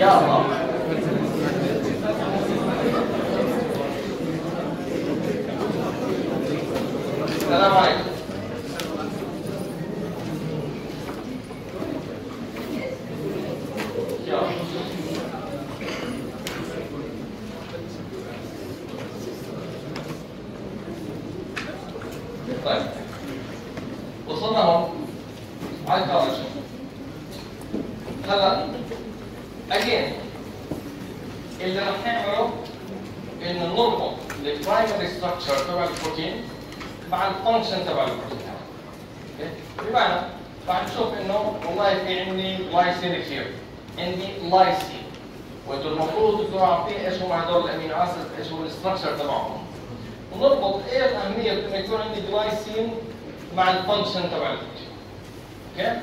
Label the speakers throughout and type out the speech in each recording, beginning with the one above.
Speaker 1: يلا السلام عليكم. طيب وصلنا هون على الكولاجين. هلا اجين اللي رح نعمله انه نربط البرايمري ستراكشر تبع البروتين مع الفانكشن تبع البروتين. بمعنى رح نشوف انه والله في عندي لايسين كثير، عندي لايسين، وانتم المفروض تكونوا عارفين ايش هم هدول الامينو اسيد، ايش هو الستراكشر تبعهم، ونربط ايه الاهميه انه يكون عندي جلايسين مع الفانكشن تبع البروتين. اوكي؟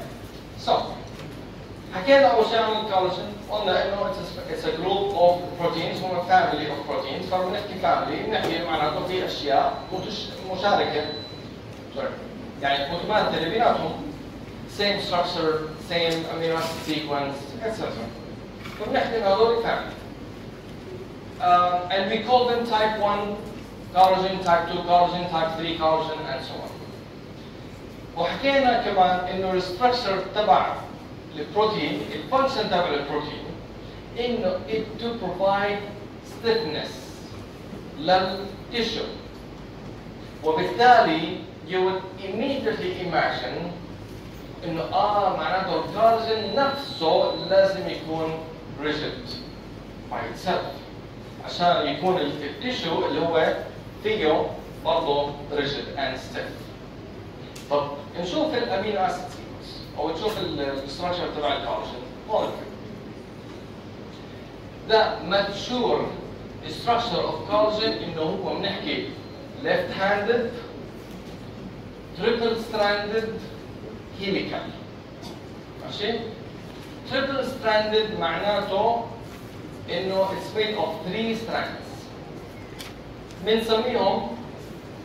Speaker 1: حكينا اول شيء عن الكولاجين، قلنا انه اتس ا جروب اوف بروتينز، هم فاميلي اوف بروتينز، فلما نحكي فاميلي بنحكي معناته في اشياء مشاركه يعني متماثله بيناتهم، same structure, same amino acid sequence, etc. فبنحكي انه هذول فاميلي. And we call them type 1 collagen, type 2 collagen, type 3 collagen, and so on. وحكينا كمان انه الستراكشر تبع البروتين، الفانكشن تبع البروتين انه it to provide stiffness للتيشو، وبالتالي you would immediately imagine انه معناته الكولاجين نفسه لازم يكون rigid by itself عشان يكون التيشو اللي هو فيه برضه rigid and stiff. طب نشوف الامينو اسيد سيكونس او نشوف الستراكشر تبع الكولاجين. هون ده mature structure of collagen انه هو بنحكي left handed triple stranded helical. ماشي؟ triple stranded معناته انه it's made of 3 strands. بنسميهم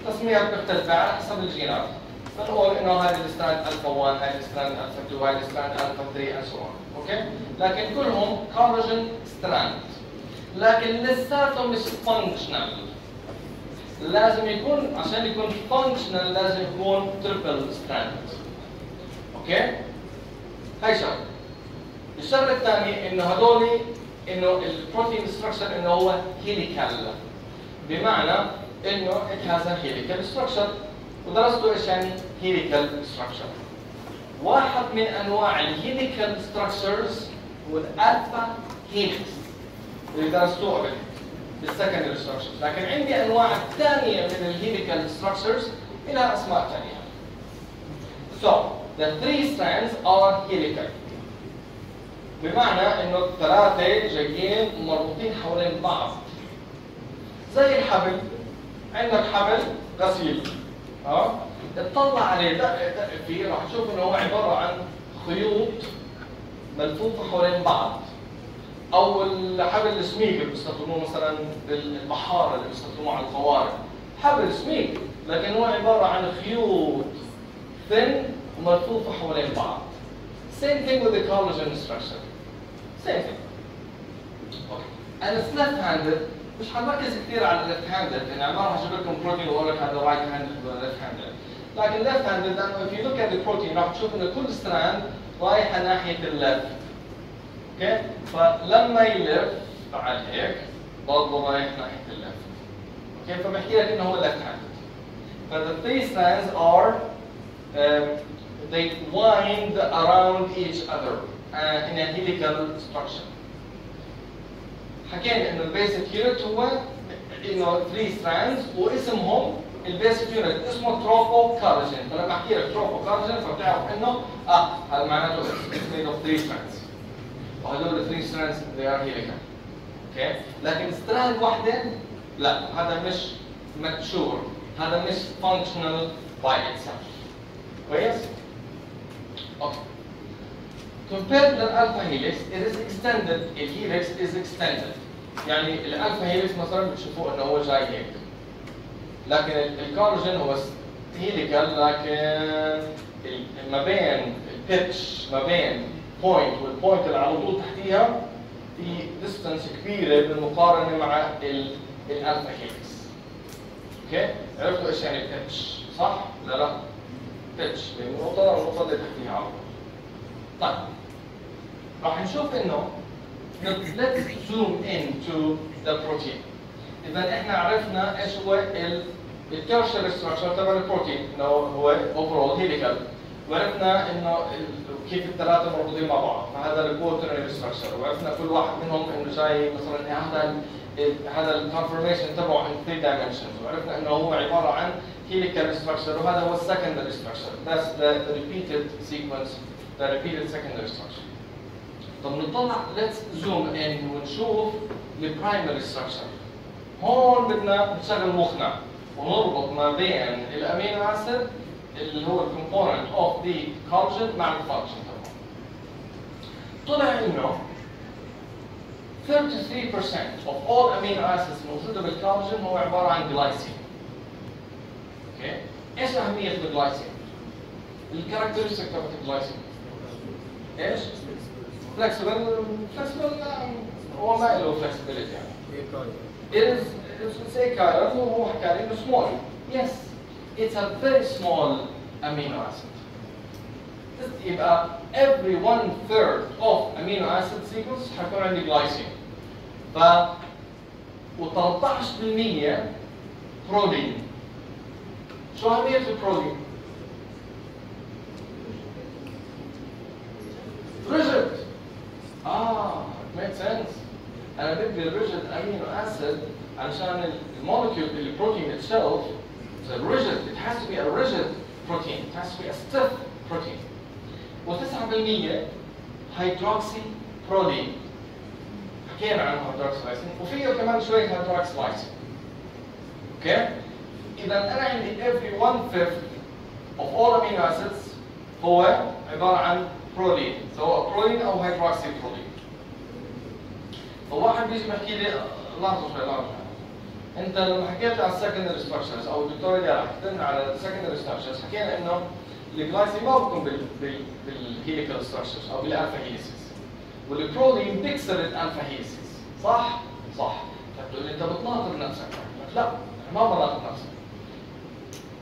Speaker 1: تسميات مختلفة على حسب الجينات. فنقول انه هذه الستراند الفا 1، هذه الستراند الفا 2، هذه الستراند الفا 3 and so on. اوكي؟ لكن كلهم كولاجين ستراند. لكن لساتهم مش فانكشنال. لازم يكون عشان يكون فانكشنال لازم يكون تربل ستراند. اوكي؟ هاي شغله. الشغله الثانيه انه هذول انه البروتين ستراكشر انه هو هيليكال، بمعنى انه it has a helical structure. ودرستوا ايش يعني helical structure. واحد من انواع الهيليكال structures هو الالفا هيليكس اللي درستوه قبل بالسكندري structures، لكن عندي انواع ثانيه من الهيليكال structures لها اسماء ثانيه. So the 3 strands are helical، بمعنى انه الثلاثه جايين مربوطين حوالين بعض زي الحبل. عندك حبل غسيل، اطلع عليه دق فيه راح تشوف انه هو عباره عن خيوط ملفوفه حوالين بعض، او الحبل السميك اللي بيستخدموه مثلا بالبحاره اللي بيستخدموه على القوارب، حبل سميك لكن هو عباره عن خيوط ثن وملفوفه حوالين بعض. Same thing with the collagen structure. Same thing. Okay. And it's left-handed. مش حنركز كثير على الليفت هاندد، يعني ما راح اجيب لكم بروتين واقول لك هذا رايت هاندد ولا ليفت هاندد، لكن ليفت هاندد لانه if you look at the protein راح تشوف انه كل ستراند رايحه ناحيه الليفت. اوكي؟ فلما يلف تعال هيك برضه رايح ناحيه الليفت. اوكي؟ فبحكي لك انه هو ليفت هاندد. فthe 3 strands are they wind around each other in a helical structure. حكينا انه البيسك يونت هو انه 3 ستراندز واسمهم البيسك يونت اسمه تروبو كولاجين. فلما احكي لك تروبو كولاجين فبتعرف انه هذا معناته it's made of 3 strands. وهذول 3 strands they are helical. اوكي؟ لكن ستراند واحده لا، هذا مش mature، هذا مش functional by itself. كويس؟ اوكي. Compared للالفا هيليكس it is extended. الهيليكس is extended. يعني الالفا هيليكس مثلا بتشوفوه انه هو جاي هيك، لكن الكولاجين هو هيليكال، لكن ما بين البيتش ما بين بوينت والبوينت اللي على طول تحتيها في ديستنس كبيره بالمقارنه مع الالفا هيلكس. اوكي؟ عرفتوا ايش يعني بيتش صح؟ ولا لا؟ بيتش من نقطه لنقطه اللي تحتيها على طول. طيب راح نشوف انه let's zoom into the protein. اذا احنا عرفنا ايش هو التيرشري ستراكشر تبع البروتين، انه هو اوفرول هيليكال، وعرفنا انه كيف الثلاثه مربوطين مع بعض، فهذا الكوترنري ستراكشر، وعرفنا كل واحد منهم انه جاي مثلا هذا الكونفورميشن تبعه in 3 dimensions، وعرفنا انه هو عباره عن هيليكال ستراكشر، وهذا هو السكندري ستراكشر. That's the repeated sequence, the repeated secondary structure. طب نطلع let's zoom in ونشوف البرايمري ستراكشر. هون بدنا نشغل مخنا ونربط ما بين الامينو اسيد اللي هو الكومبوننت اوف ذا كولاجين مع الفانكشن تبعه. طلع انه 33% of all amino acids موجوده بالكولاجين هو عباره عن جلايسين. اوكي؟ ايش اهميه الجلايسين؟ الكاركترستيك تبعت الجلايسين ايش؟ فلكسبل هو ما له فلكسبيليتي يعني. It's say chiral وهو حكى لي انه small. Yes, it's a very small amino acid. يبقى every 1/3 of amino acid sequence حيكون عندي glycine. و13% بروتين. شو أهمية البروتين؟ rigid. It makes sense. أنا بدي rigid amino acid علشان المولكيول البروتين itself is rigid. It has to be a rigid protein. It has to be a stiff protein. و9% هيدروكسي برولين. حكينا عنه هيدروكسيلايسين وفيه كمان شوية هيدروكسيلايسين. اوكي؟ إذا أنا عندي every 1/5 of all amino acids هو عبارة عن برولين، سواء برولين أو هيدروكسي برولين. فواحد بيجي بيحكي لي لحظة شوي. انت لما حكيت على السكندري ستراكشرز او الدكتور اللي حكيت لنا على السكندري ستراكشرز حكينا انه الجلايسين ما بيكون بالهيليكال ستراكشرز او بالالفا هيليسيس، والبرولين بيكسر الالفا هيليسيس. صح؟ صح. فتقول لي انت بتناقض نفسك. لا، ما بناقض نفسك.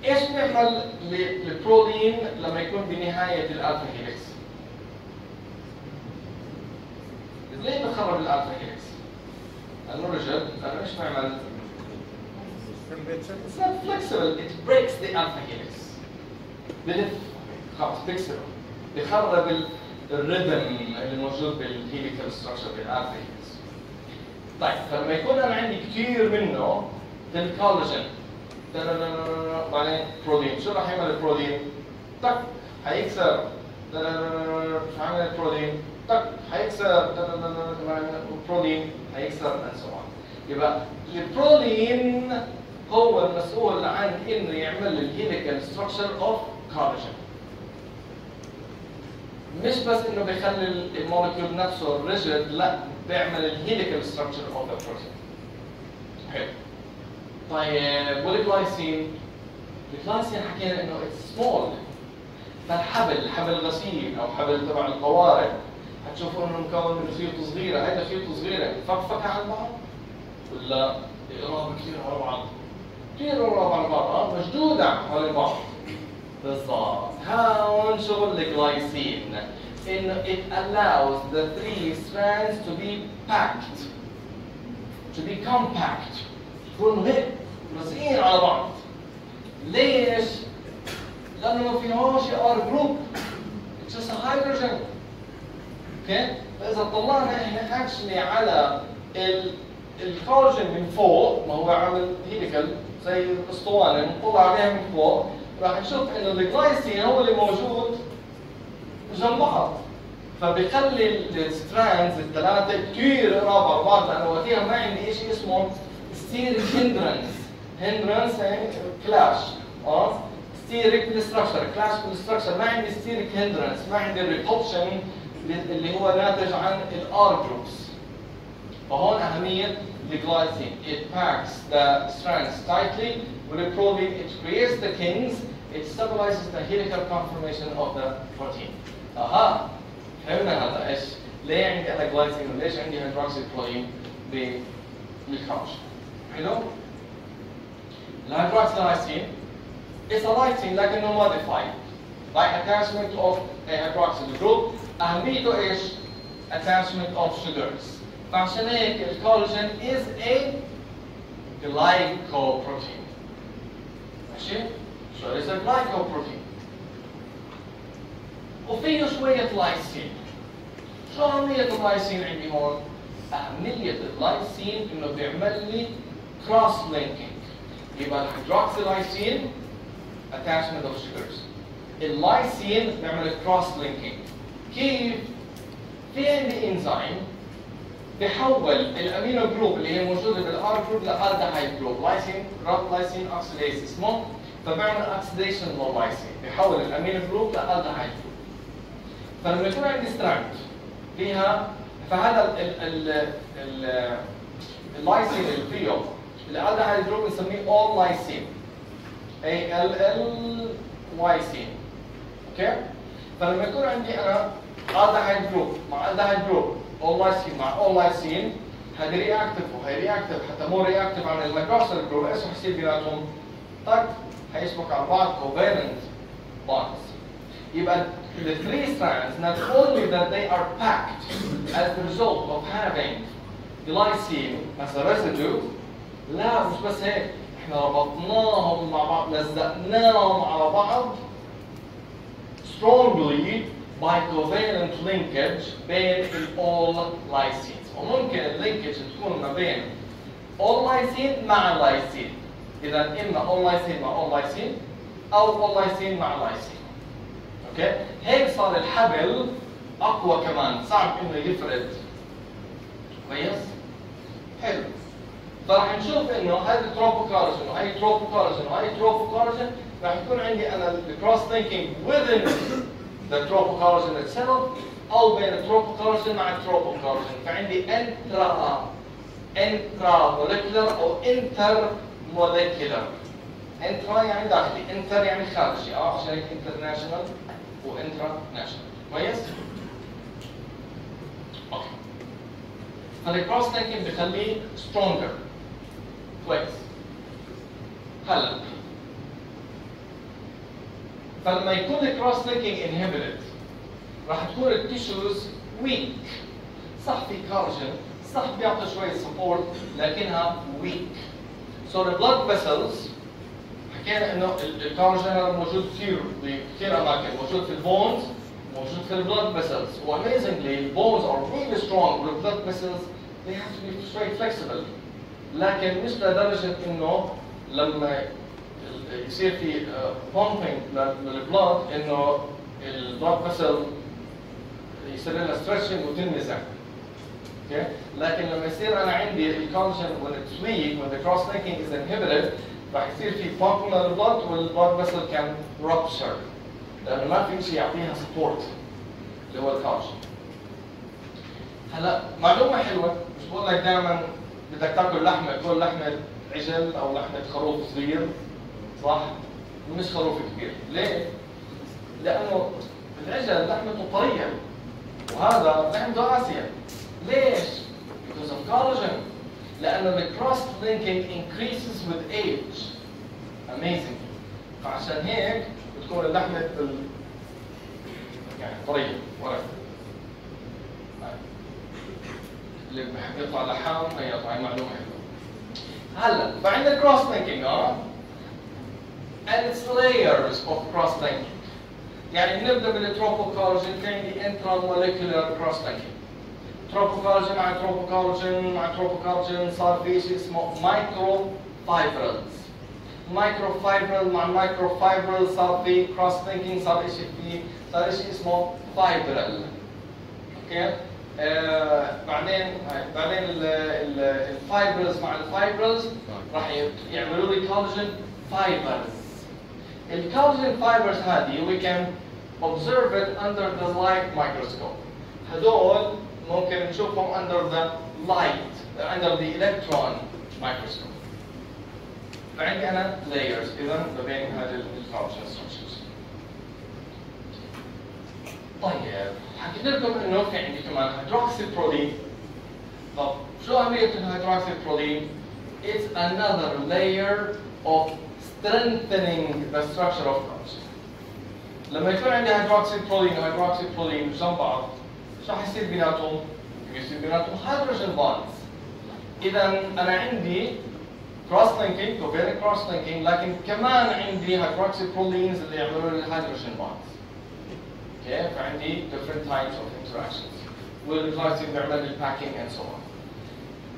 Speaker 1: ايش بيعمل البرولين لما يكون بنهايه الالفا هيليكس؟ ليه بخرب الالفا هيليكس؟ لانه رجل، لانه ايش بيعمل؟ It's not flexible, it breaks the alpha helix. بلف خلاص بيكسره، بيخرب الريتم اللي موجود بالهيليكال ستراكشر بالالفا هيليكس. طيب فلما يكون انا عندي كثير منه بالكولاجين بعدين بروتين، شو راح يعمل البروتين؟ طق حيكسر. شو عمل البروتين؟ طق حيكسر. البروتين حيكسر and so on. يبقى البروتين هو المسؤول عن انه يعمل الهيليكال ستراكشر اوف كولاجين. مش بس انه بيخلي المولكيول نفسه ريجيد، لا بيعمل الهيليكال ستراكشر اوف ذا بروتين. حلو. طيب والجلايسين؟ الجلايسين حكينا انه اتس سمول. فالحبل غسيل او حبل تبع القوارب هتشوفوا انه مكون من خيوط صغيره، هيدا خيوط صغيره مفكفكه على بعض ولا قرابه كثير على بعض؟ كثير قرابه على بعض، مشدوده حوالين بعض. بالضبط. هون شغل الجلايسين انه it allows the 3 strands to be packed, to be compact. يكونوا هيك لازقين على بعض. ليش؟ لانه ما فيهوش ار جروب. It's just a hydrogen. اوكي؟ فاذا طلعنا احنا اكشلي على الكولاجين من فوق، ما هو عامل هيليكال زي الاسطوانه، نطلع عليها من فوق راح نشوف انه الجلايسين هو اللي موجود جنب بعض، فبيخلي الستراندز الثلاثه كثير قراب على بعض، لانه وقتها ما عندي شيء اسمه ستيريك هندرنس يعني كلاش. ستيريك بالستراكشر، كلاش بالستراكشر، ما عندي ستيريك هندرنس، ما عندي الريبولشن اللي هو ناتج عن الار جروبس. فهون اهميه الجلايسين. It packs the strands tightly. With the protein, it creates the kings. It stabilizes the helical conformation of the protein. فهمنا هذا ايش؟ ليه عندي انا جلايسين وليش عندي هيدروكسي بروتين بالكاوش؟ حلو؟ الهيدروكسيلايسين is a lysine لكنه modified by attachment of a hydroxyl group. أهميته إيش؟ attachment of sugars. فعشان هيك الكولاجين is a glycoprotein. ماشي؟ So it's a glycoprotein. وفيه شوية لايسين. شو أهمية اللايسين عندي هون؟ أهمية اللايسين إنه بيعمل لي cross linking. يبقى الهيدروكسيلايسين attachment of sugars. اللايسين بيعمل cross linking. كيف؟ في عندي انزيم بحول الامينو جروب اللي هي موجوده بالار جروب لالدهايد جروب، لايسين اوكسيديز اسمه، فبيعمل اوكسيديشن لللايسين، بحول الامينو جروب لالدهايد جروب. فلما يكون عندي ستراند فيها، فهذا اللايسين اللي فيه الالدهايد جروب بنسميه اول لايسين، ALL لايسين. اوكي؟ فلما يكون عندي انا aldehyde جروب مع aldehyde جروب اول لايسين مع اول لايسين، هذه رياكتيف وهي رياكتيف حتى مو رياكتيف عن الميكروسيل جروب، ايش رح يصير بيناتهم؟ طق حيشبكوا على بعض covalent bonds. يبقى the three strands not only that they are packed as the result of having glycine as a residue، لا مش بس هيك، احنا ربطناهم مع بعض، لزقناهم على بعض strongly by covalent linkage بين all lysines. وممكن اللينكج تكون ما بين all lysine مع lysine. إذا إما all lysine مع all lysine أو all lysine مع lysine. أوكي؟ هيك صار الحبل أقوى كمان، صعب إنه يفرد. كويس؟ حلو. فراح نشوف إنه هذا تروبوكولاجين وهي تروبوكولاجين وهي تروبوكولاجين، راح يكون عندي أنا الكروس لينكينج within the tropocollagen itself او بين التروبوكولاجين مع التروبوكولاجين، فعندي انترا موليكولر او انتر موليكولر. انترا يعني داخلي، انتر يعني خارجي، عشان هيك انترناشونال وانترا ناشونال. كويس؟ اوكي. فالكروس لينكينج بخليه سترونجر. كويس. هلا فلما يكون الكروس لينكينج انهبيتد راح تكون التيشوز ويك. صح في كولاجين، صح بيعطي شويه سبورت لكنها ويك. سو البلاد فيسلز حكينا انه الكولاجين هذا موجود كثير اماكن، موجود في البونز، موجود في البلاد فيسلز، واميزنجلي البونز ار ريلي سترونج والبلاد فيسلز they have to be very flexible، لكن مش لدرجه انه لما يصير في pumping للبلاد انه البلاد فيسل يصير لها stretching وتنمزق. اوكي؟ لكن لما يصير انا عندي الكولاجين when it's weak, when the cross linking is inhibited، راح يصير في pumping للبلاد والبلاد فيسل كان rupture، لانه ما في شيء يعطيها support اللي هو الكولاجين. هلا معلومه حلوه، مش بقول لك دائما بدك تاكل لحمه كل لحمه عجل او لحمه خروف صغير، صح؟ مش خروف كبير، ليه؟ لأنه العجل لحمته طرية وهذا لحمته قاسية. ليش؟ Because of collagen. لأنه the cross linking increases with age. Amazing. فعشان هيك بتكون اللحمة يعني طرية ورق. اللي بحب يطلع لحام هي معلومة حلوة. هلا فعندنا cross linking and its layers of cross linking. يعني بنبدا بالتروبوكولاجين، في عندي انتراموليكولار كروس لينكينج. تروبوكولاجين مع تروبوكولاجين مع تروبوكولاجين صار في شيء اسمه مايكرو فايبرلز. مايكرو فايبرل مع مايكرو فايبرل صار في كروس لينكينج، صار شيء اسمه فايبرل. اوكي؟ بعدين الفايبرلز مع الفايبرلز راح يعملوا لي كولاجين فايبرز. الكولاجين فايبرز هذه we can observe it under the light microscope. هدول ممكن نشوفهم under the light, under the electron microscope. فعندي أنا layers إذا ما بين هذه الكولاجين structures. طيب حكيت لكم انه في عندي كمان هيدروكسي برولين. طب شو اهميه الهيدروكسي برولين؟ It's another layer of strengthening the structure of collagen. لما يكون عندي هيدروكسي برولين وهيدروكسي برولين جنب بعض، شو حيصير بيناتهم؟ يصير بيناتهم هيدروجين بوندز. اذا انا عندي كروس لينكينج، covalent كروس لينكينج، لكن كمان عندي هيدروكسي برولينز اللي يعملوا لي الهيدروجين بوندز. اوكي، فعندي different types of interactions. والجلايسين بيعمل لي الباكينج and so on.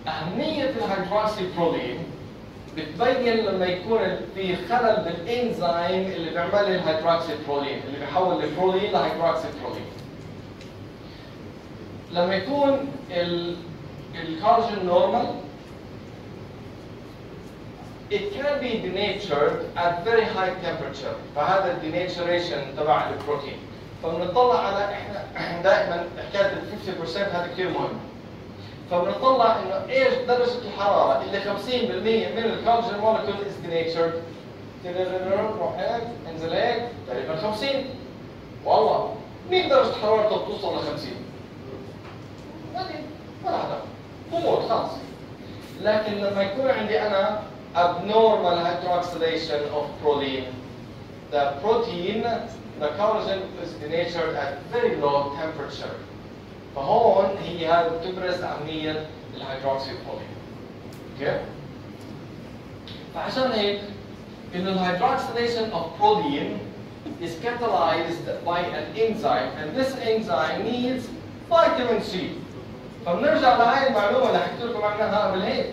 Speaker 1: أهمية الهيدروكسي برولين بتبين لما يكون في خلل بالانزيم اللي بيعمل لي الهيدروكسي برولين، اللي بيحول البرولين لهيدروكسي برولين. لما يكون الكولاجين نورمال it can be denatured at very high temperature، فهذا الديناتوريشن تبع البروتين. فبنطلع على احنا دائما حكايه ال 50% هذا كثير مهم. فبنطلع انه ايش درجه الحراره اللي 50% من الكولاجين مولكيول از denatured. روح هيك انزل هيك تقريبا 50. والله مين درجه حرارته بتوصل ل 50؟ ولا هذا قوة خلاص. لكن لما يكون عندي انا abnormal hydroxylation of proline, the protein, the collagen is denatured at very low temperature. فهون هي هذا بتبرز أهمية الهيدروكسي برولين. اوكي؟ فعشان هيك إنه الهيدروكسylation of proline is catalyzed by an enzyme, and this enzyme needs vitamin C. فبنرجع لهي المعلومة اللي حكيت لكم عنها قبل هيك.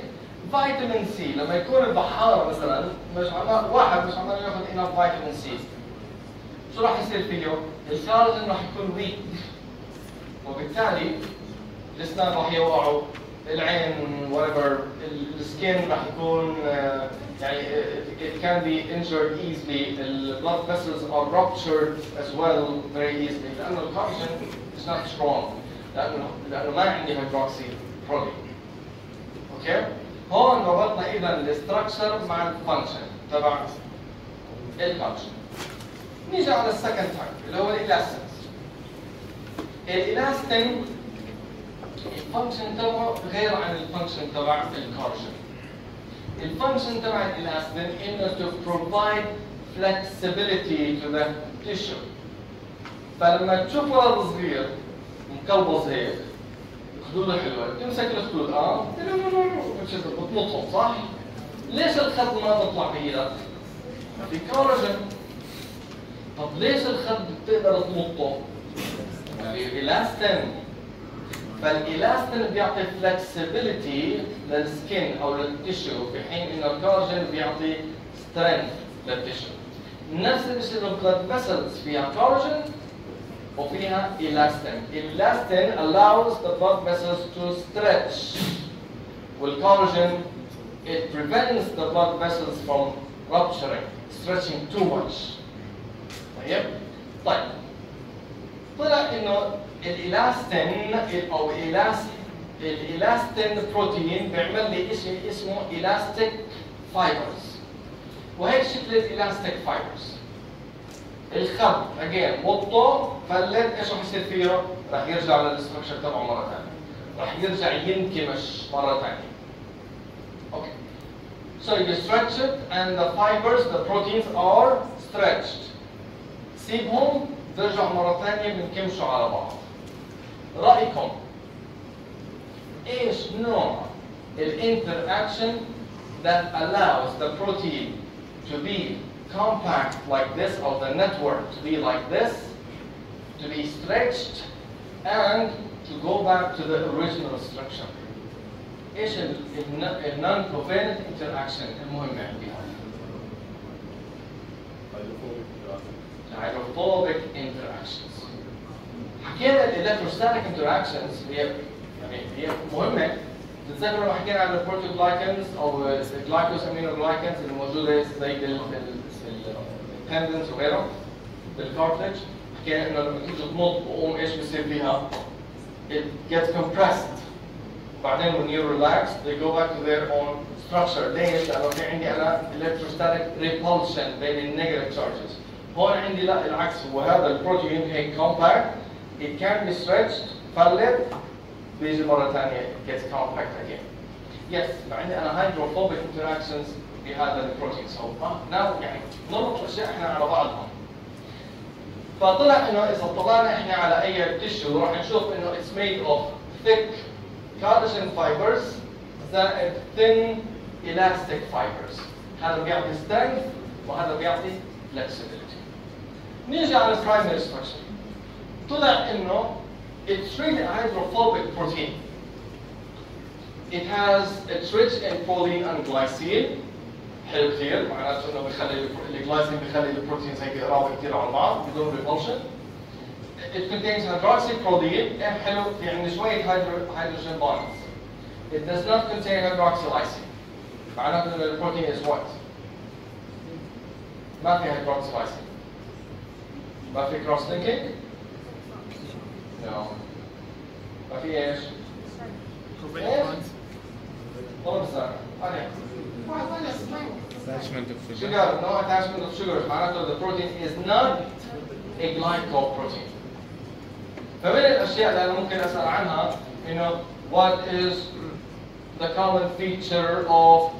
Speaker 1: فيتامين سي لما يكون البحار مثلا مش عمال واحد مش عمال ياخذ enough فيتامين سي، شو راح يصير فيه؟ الكولاجين راح يكون ويك، وبالتالي الاسنان راح يوقعوا، العين whatever، السكين راح يكون يعني it can be injured easily، the blood vessels are ruptured as well very easily لأنه الكولاجين is not strong، لأنه ما عندي هيدروكسي برولين. اوكي؟ هون ربطنا اذا الاستراكشر مع الفانكشن تبع الكولاجين. نيجي على السكند تايب اللي هو الالاستين. الالاستين الفانكشن تبعه غير عن الفانكشن تبع الكولاجين. الفانكشن تبع الالاستين انه to provide flexibility to the tissue. فلما تشوف ولد صغير مكلبص هيك، خدوده حلوه، تمسك الخدود بتنطهم صح؟ ليش الخد ما بيطلع بايدك؟ في كولاجين. طب ليش الخد بتقدر تنطه؟ في الاستين. فالالاستين بيعطي فلكسبيليتي للسكين او للتيشو، في حين انه الكولاجين بيعطي سترينث للتيشو. نفس الشيء بالبلد فيسلز فيها كولاجين وفيها elastin. Elastin allows the blood vessels to stretch. والcollagen it prevents the blood vessels from rupturing, stretching too much. طيب طلع انه الالاستين او الالاستين بروتين بيعمل لي شيء اسمه elastic fibers. وهيك شكل الالاستيك فايبرز. الخد اجين مطه فلت، ايش راح يصير فيه؟ راح يرجع للستركشر تبعه مره ثانيه، راح يرجع ينكمش مره ثانيه. اوكي. So you stretch it and the fibers, the proteins are stretched. سيبهم بيرجعوا مره ثانيه بينكمشوا على بعض. رايكم ايش نوع الانتراكشن that allows the protein to be compact like this, or the network to be like this, to be stretched and to go back to the original structure. ايش non covalent interaction المهمة عندها؟ hydrophobic interactions. حكينا electrostatic interactions هي مهمة. تتذكروا لما حكينا عن البروتوجلايكنز او الجلايكوز امينوجلايكنز اللي موجودة زي التندنز وغيره بالكارتلج، حكينا انه لما تيجي تنط وقوم ايش بيصير فيها؟ It gets compressed. بعدين when you relax they go back to their own structure. ليش؟ لأنه في عندي أنا electrostatic repulsion بين النيجاتيف charges. هون عندي لا العكس، هو هذا البروتين هيك compact it can be stretched فلت بيجي مرة ثانية it gets compact again. Yes عندي أنا hydrophobic interactions بهذا البروتين so يعني نربط الأشياء إحنا على بعضهم. فطلع إنه إذا طلعنا إحنا على أي تيشو راح نشوف إنه it's made of thick collagen fibers زائد thin elastic fibers. هذا بيعطي strength وهذا بيعطي flexibility. نيجي على primary structure. طلع إنه it's really a hydrophobic protein. It has it's rich in protein and glycine. حلو كثير معناته إنه بيخلي الجلايسين بيخلي البروتينز هيك قرابة كثير على بعض بدون repulsion. It contains hydroxyprotein. حلو في عندي شوية hydrogen bonds. It does not contain hydroxylysine. معناته إنه البروتين is what؟ ما في hydroxylysine. ما في cross linking؟ No. ما في ايش؟ ايش؟ والله بسرعة. عليك.
Speaker 2: Attachment of sugar.
Speaker 1: Sugar, no attachment of sugar. معناته the protein is not a glycoprotein. فمن الأشياء اللي أنا ممكن أسأل عنها إنه what is the common feature of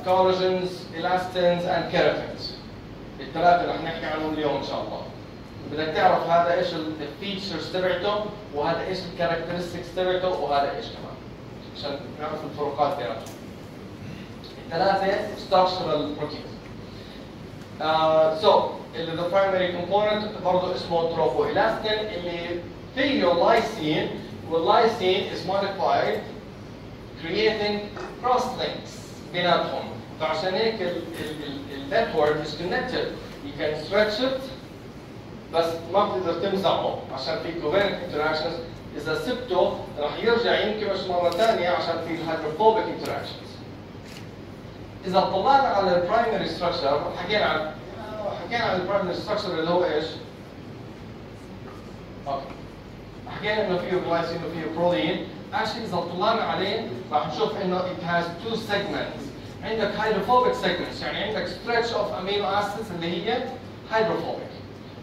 Speaker 1: collagens, elastins and keratins. الثلاثة اللي رح نحكي عنهم اليوم إن شاء الله. بدك تعرف هذا ايش الفيتشرز تبعته وهذا ايش الكاركترستكس تبعته وهذا ايش كمان عشان نعرف الفروقات بيناتهم. الثلاثه structural proteins. So اللي the primary component برضه اسمه tropoelastin اللي فيه لايسين واللايسين is modified creating cross links بيناتهم. فعشان هيك النتورك is connected. You can stretch it بس ما بتقدر تمزعه عشان في covalent interactions. إذا سبته راح يرجع ينكمش مرة ثانية عشان في hydrophobic interactions. إذا طلعنا على البرايمري ستراكشر حكينا عن البرايمري ستراكشر اللي هو إيش؟ أوكي. حكينا إنه فيه جلايسين وفيه بروتين. Actually إذا طلعنا عليه راح نشوف إنه it has two segments. عندك hydrophobic segments يعني عندك stretch of amino acids اللي هي hydrophobic.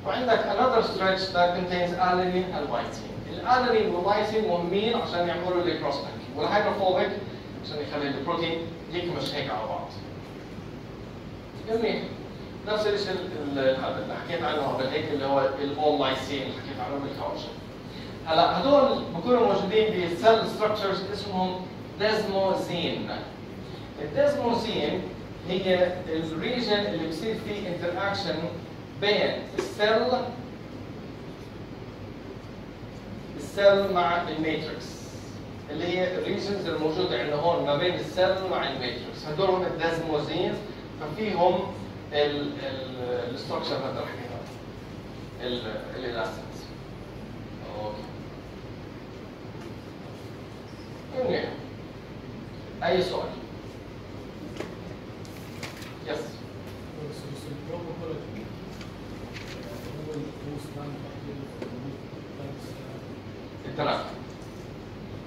Speaker 1: وعندك another stretch that contains alanine and lysine. الالانين واللايسين مهمين عشان يعملوا لي كروس لينك، والهيدروفوبيك عشان يخلي البروتين يكمش هيك على بعض. جميل. نفس الشيء هذا اللي حكيت عنه قبل هيك اللي هو الاول لايسين اللي حكيت عنه بالكولاجين. هلا هدول بكونوا موجودين بالسيل ستراكشرز اسمهم ديزموزين. الديزموزين هي الريجن اللي بصير فيه انتراكشن بين السيل مع الماتريكس اللي هي الريجنز الموجوده عندنا هون ما بين السيل مع الماتريكس. هدول هم الديزموزينز ففيهم الستراكشر هذا حكينا الالاستيكس. اوكي. منيح. اي سؤال؟ يس.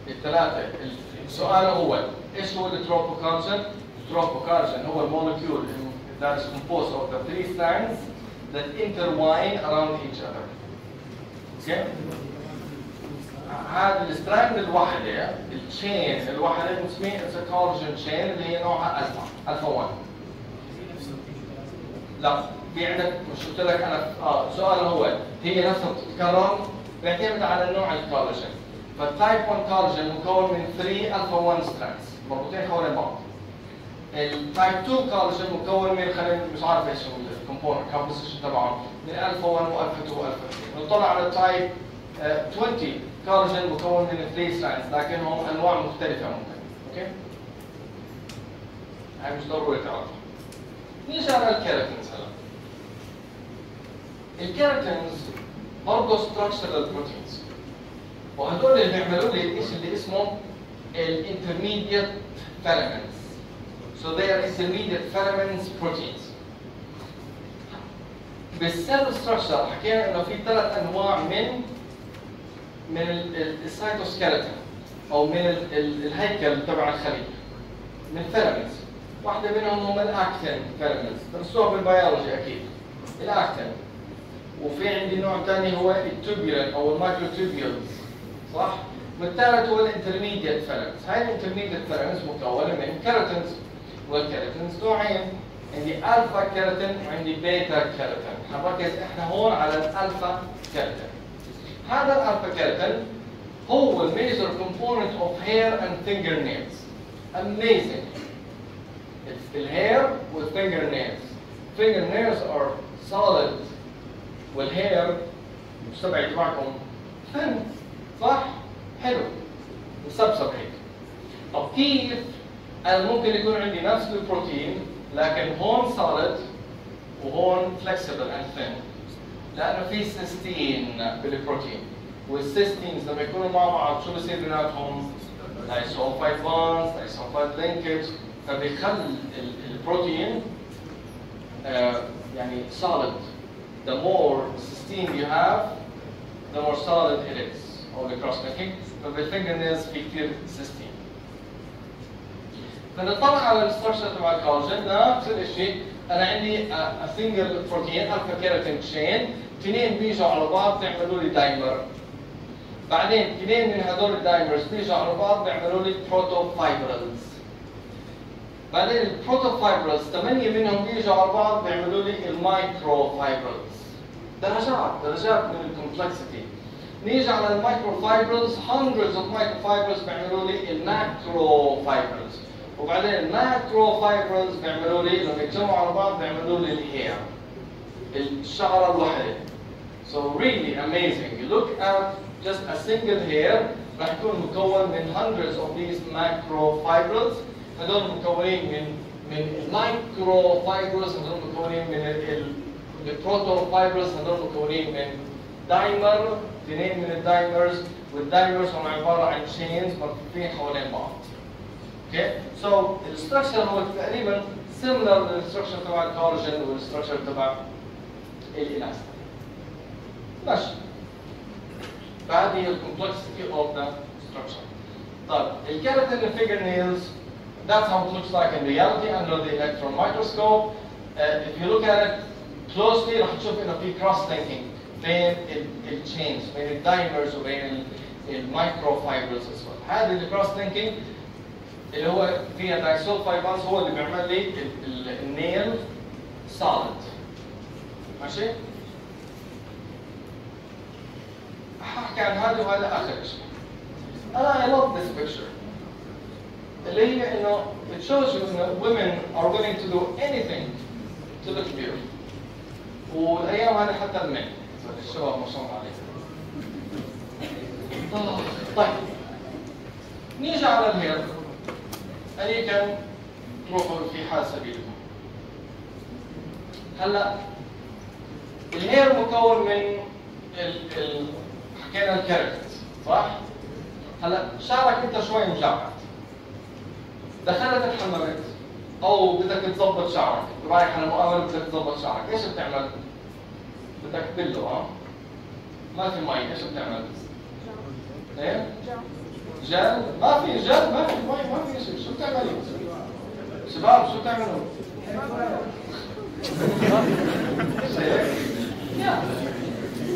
Speaker 1: الثلاثة السؤال هو ايش هو التروبوكارجين؟ التروبوكارجين هو المولكيول that is composed of the three strands that intertwine around each other. Okay? هذا الستراند الواحدة التشين الواحدة بنسميها a collagen chain اللي هي نوعها الفا 1. لا في عندك مش قلت لك انا السؤال هو هي نفسها بتتكرر بيعتمد على نوع الكولاجين. فالتايب 1 كولاجين مكون من 3 الفا 1 ستراندز مربوطين حوالين بعض. التايب 2 كولاجين مكون من خلينا مش عارف ايش هو الكومبوننت كومبوزيشن تبعهم من الفا 1 والفا 2 والفا 3. نطلع على التايب 20 كولاجين مكون من 3 ستراندز لكنهم انواع مختلفه ممكن. اوكي؟ هاي مش ضروري تعرفها. نيجي على الكيراتينز هلا. الكيراتينز برضه structural proteins وهدول اللي بيعملوا لي الشيء اللي اسمه intermediate filaments. So they are intermediate filaments proteins. بالسيل ستراكشر حكينا انه في 3 انواع من السيتوسكيلتون او من الهيكل تبع الخلية من فيلامنتس. واحدة منهم هم الاكتين فيلامنتس، درسوها بالبيولوجي اكيد. الاكتين وفي عندي نوع ثاني هو التوبيولين او المايكروتوبيولز، صح؟ والثالث هو الانترميديت فيلامنتس. هاي الانترميديت فيلامنتس مكونه من كيراتينز، والكيراتينز نوعين، عندي الفا كيراتين وعندي بيتا كيراتين. حنركز احنا هون على الالفا كيراتين. هذا الالفا كيراتين هو الميجر كومبوننت اوف هير اند فينجر نيلز. amazing. It's the hair with fingernails. Fingernails are solid والhair مش تبعي تبعكم thin، صح؟ حلو مسبسب هيك. طب كيف أنا ممكن يكون عندي نفس البروتين لكن هون solid وهون flexible and thin؟ لأنه في سيستين بالبروتين، والسيستينز لما يكونوا مع بعض شو بصير بيناتهم؟ disulfide bonds، disulfide linkage، فبيخلي البروتين يعني solid. The more cysteine you have, the more solid it is. Or the cross-linking. فبالفينجرنيلز في كثير cysteine. فنطلع على الستركشر تبع الكولاجين، نفس الشيء. أنا عندي a single protein alpha keratin chain، اثنين بيجوا على بعض بيعملوا لي دايمر. بعدين اثنين من هذول الدايمرز بيجوا على بعض بيعملوا لي بروتوفايبرلز. بعدين البروتوفايبرلز 8 منهم بيجوا على بعض بيعملوا لي المايكروفايبرلز. درجات من الكومبلكسيتي. نيجي على المايكروفايبرلز، hundreds of microfibers بيعملوا لي الماكروفايبرلز. وبعدين الماكروفايبرلز بيعملوا لي لما يتجمعوا على بعض بيعملوا لي الهير، الشعرة الوحدة. So really amazing. You look at just a single hair راح يكون مكون من hundreds of these macrofibrils. هذول مكونين من المايكروفايبرز، هذول مكونين من البروتوفايبرز، هذول مكونين من دايمر، اثنين من الدايمرز، والدايمرز هم عبارة عن chains مرفوعين حوالين بعض. اوكي؟ سو الستركشر هو تقريبا similar للستركشر تبع الكولاجين والستركشر تبع الالاستيك. ماشي. فهذه الكومبلكسيتي اوف ذا ستراكشر. طيب الكيراتين fingernails، that's how it looks like in reality under the electron microscope. If you look at it closely راح تشوف انه في cross linking بين الchains، بين الدايمرز وبين المايكروفايبرز as well. هذا الكروس linking اللي هو فيها disulfide bonds هو اللي بيعمل لي النيل solid. ماشي؟ هحكي عن هذا وهذا اخر شيء. I love this picture. اللي هي انه it shows you that women are willing to do anything to look beautiful. والايام هذه حتى المن، الشباب ما شاء الله عليهم. طيب نيجي على الهير. أي كان تروحوا في حال سبيلكم. هلا الهير مكون من حكينا الكيراتينز، صح؟ هلا شعرك انت شوي مجعد. دخلت اتحممت او بدك تظبط شعرك، رايح على مقابله بدك تظبط شعرك، ايش بتعمل؟ بدك تبله ما في مي، ايش بتعمل؟ ايه؟ جل؟ ما في جل، ما في مي، ما في شيء، شو بتعملي؟ شباب شو بتعملوا؟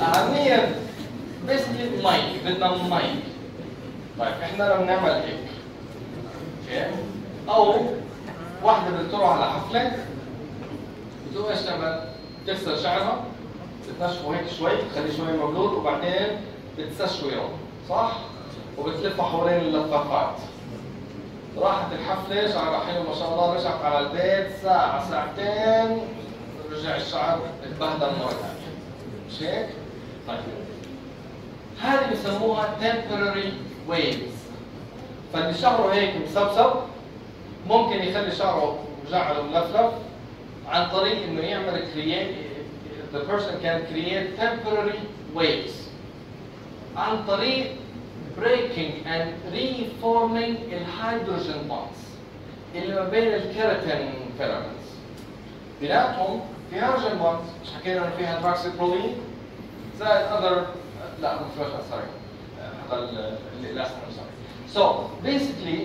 Speaker 1: أهمية بيسكلي مي، بدنا مي. طيب احنا لما نعمل هيك اوكي؟ أو واحدة بدها تروح على حفلة بتقوم ايش تعمل؟ بتغسل شعرها، بتنشفه هيك شوي، بتخليه شوي مبلول وبعدين بتسشويه، صح؟ وبتلفها حوالين اللفافات. راحت الحفلة شعرها حلو ما شاء الله، رجعت على البيت ساعة ساعتين رجع الشعر اتبهدل مرة ثانية. مش هيك؟ طيب هذه بسموها temporary waves. فاللي شعره هيك مسبسب ممكن يخلي شعره مجعد وملفلف عن طريق انه يعمل the person can create temporary waves عن طريق breaking and reforming الهيدروجين bonds اللي ما بين الكيراتين filaments. بيناتهم في هيدروجين bonds، مش حكينا انه فيها هيدروكسيبرولين زائد other لا مش سوري هذا الالاستين سوري. So basically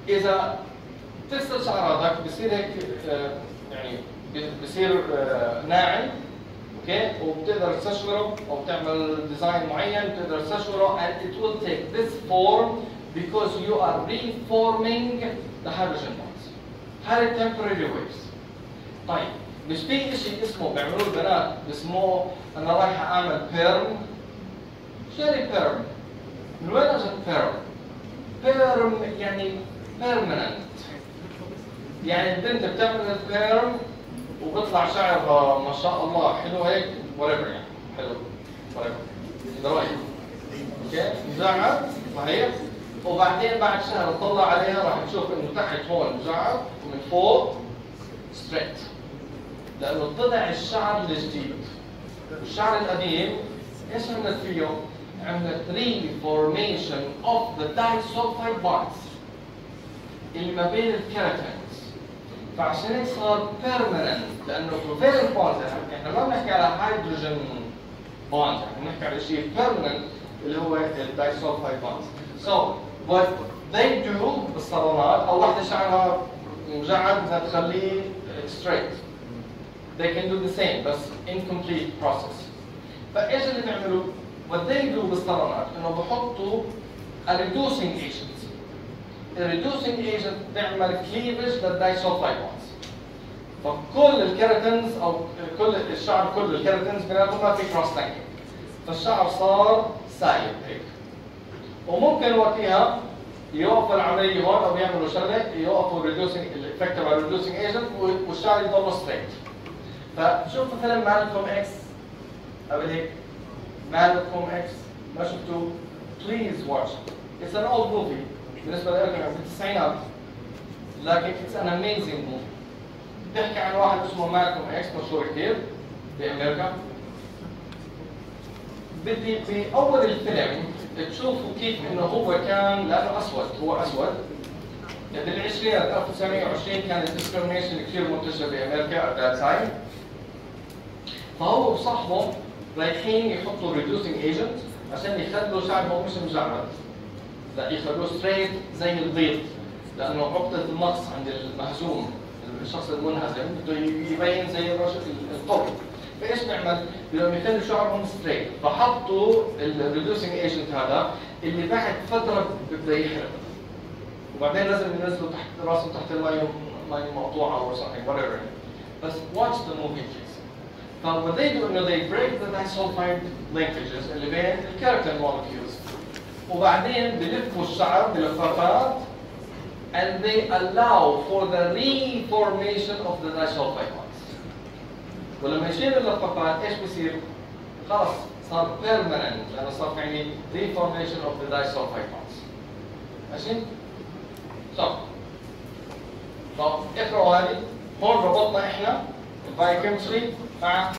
Speaker 1: إذا تغسل شعر هذاك بصير هيك يعني بصير ناعم اوكي، وبتقدر تستشعره او تعمل ديزاين معين بتقدر تستشعره and it will take this form because you are reforming the hydrogen bonds. هذه temporary waves. طيب مش في شيء اسمه بيعملوه البنات اسمه انا رايحه اعمل بيرم. شو يعني بيرم؟ من وين اجت بيرم؟ بيرم يعني permanent. يعني البنت بتعمل البيرم وبيطلع شعرها ما شاء الله حلو هيك whatever يعني حلو whatever. ده رايك. اوكي؟ مزعر صحيح؟ وبعدين بعد شهر تطلع عليها راح تشوف انه تحت هون مزعر ومن فوق ستريت. لانه طلع الشعر الجديد. الشعر القديم ايش عملت فيه؟ عملت reformation of the disulfide bonds اللي ما بين الكيراتينز. فعشان هيك صار permanent لانه covalent bonds احنا ما بنحكي على هيدروجين bonds، احنا بنحكي على شيء permanent اللي هو الدايسولفايد bonds. So what they do بالصالونات او وحده شعرها مجعد بدها تخليه straight. They can do the same بس incomplete process. فايش اللي بيعملوا؟ what they do بالصالونات انه بحطوا a reducing agent. الريدوسينج ايجنت بيعمل كليفج للدايسولفايد بونز. فكل الكيراتينز او كل الشعر كل الكيراتينز بيناتهم ما في كروس لينكينج. فالشعر صار سايب هيك. وممكن وقتها يوقفوا العمليه هون او يعملوا شغله يوقفوا الريدوسينج الافكت تبع الريدوسينج ايجنت والشعر يضل ستريت. فشوف مثلا مالكوم اكس قبل هيك مالكوم اكس ما شفتوه؟ بليز واتش. It's an old movie. بالنسبه لكم في التسعينات لكن اتس ان اميزنج موفي. بيحكي عن واحد اسمه مالكوم اكس مشهور كثير بامريكا. بدي باول الفيلم تشوفوا كيف انه هو كان لانه اسود هو اسود بالعشرينات 1920 كانت الديسكريميشن كثير منتشره بامريكا at that time. فهو وصاحبه رايحين يحطوا ريدوسينج ايجنت عشان يخلوا شعرهم مش مجعد. لا يخلوه ستريت زي البيض لانه عقدة النقص عند المهزوم الشخص المنهزم بده يبين زي الرجل القوي. فايش بيعمل؟ بدهم يخلوا شعرهم ستريت. فحطوا الريدوسينج ايجنت هذا اللي بعد فتره بده يحرق وبعدين لازم ينزلوا تحت راسهم تحت المي مقطوعه او something whatever. بس watch the movie please. what they do انه they break the disulfide linkages اللي بين الكيراتين molecules وبعدين بلفوا الشعر بلفافات and they allow for the reformation of the disulfide bonds. ولما يشيل اللفافات ايش بصير؟ خلص صار permanent لانه صار يعني reformation of the disulfide bonds. ماشي؟ طب اقرأوا هذه. هون ربطنا احنا البايوكيمستري مع